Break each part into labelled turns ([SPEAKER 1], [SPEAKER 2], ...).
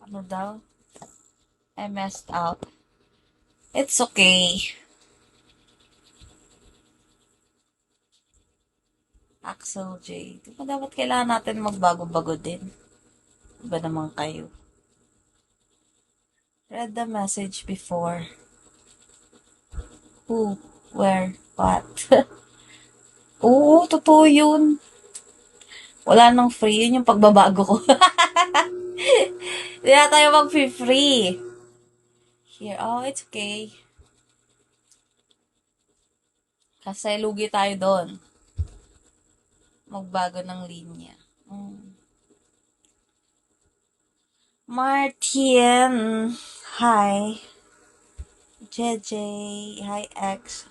[SPEAKER 1] Ano daw? I messed up. It's okay. Axel J. Di ba dapat kailangan natin magbago-bago din? Iba naman kayo. Read the message before. Who? Where? What? Oo, totoo yun. Wala nang free. Yun yung pagbabago ko. Hindi na tayo mag-free. Here. Oh, it's okay. Kasi lugi tayo doon. Magbago ng linya. Martin. Hi. JJ. Hi, X.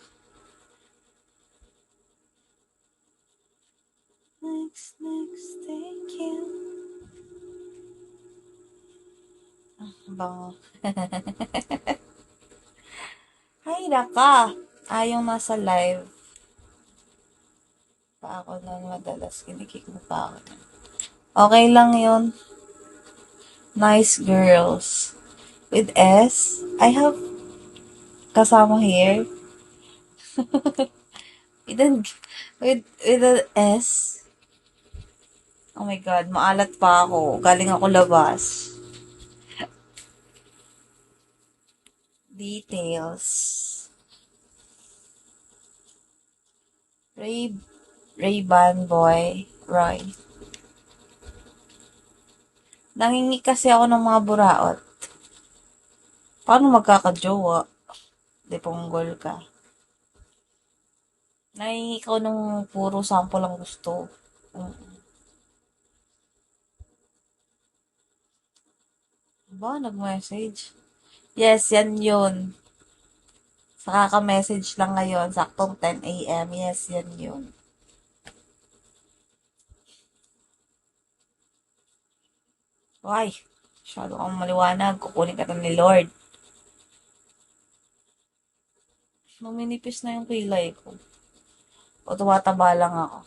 [SPEAKER 1] Next, thank you. Bango. Ay, naka. Ayong nasa live. Pa ako na madalas. Kinikik mo pa ako. Okay lang yun. Nice girls. With S, I have kasama here. with an S. Oh my God, maalat pa ako. Galing ako labas. Details. Ray-Ban boy. Roy. Nangingi kasi ako ng mga buraot. Paano magkakajowa? Di punggol ka. Nangingi ko ng puro sample lang gusto. Ba, nag-message? Yes, yan yun. Sa kaka-message lang ngayon, saktong 10 a.m. Yes, yan yun. Why? Masyado kang maliwanag. Kukunin ka ni Lord. Numinipis na yung kilay ko. O tumataba lang ako.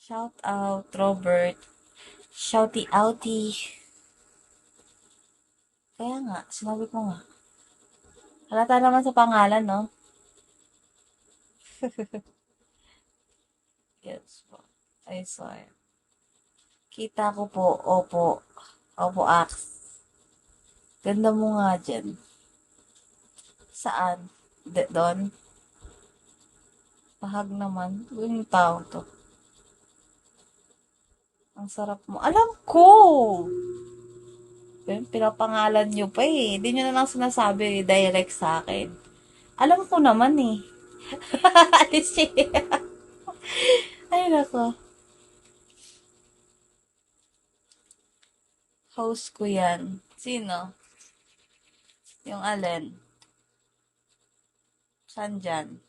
[SPEAKER 1] Shout out, Robert. Shouty outy. Kaya nga, sinabi ko nga. Halata naman sa pangalan, no? Yes po. I saw it. Kita ko po, opo. Opo, Ax. Ganda mo nga dyan. Saan? Doon? Pahag naman. Yung tao to. Ang sarap mo. Alam ko! Pinapangalan nyo pa eh. Hindi nyo na lang sinasabi direct sa akin. Alam ko naman eh. Alis siya. Ay, nako. Host ko yan. Sino? Yung alin? San dyan?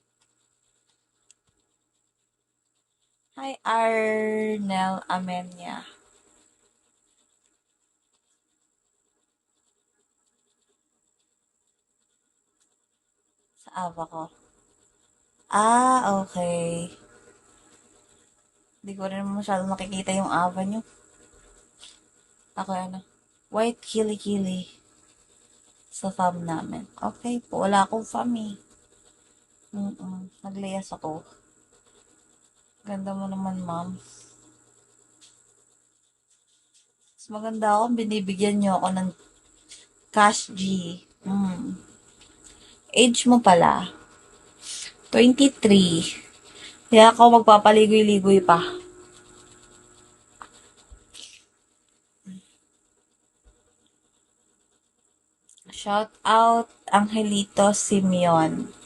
[SPEAKER 1] Hi, Arnel Amenya. Sa ava ko. Ah, okay. Hindi ko rin masyado makikita yung ava nyo. Ako ano? White kili-kili. Sa fam namin. Okay po. Wala akong fam eh. Naglayas ako. Ganda mo naman, ma'am. Mas maganda ako, binibigyan nyo ako ng cash G. Age mo pala. 23. Kaya ako magpapaligoy-ligoy pa. Shout out Angelito Simeon.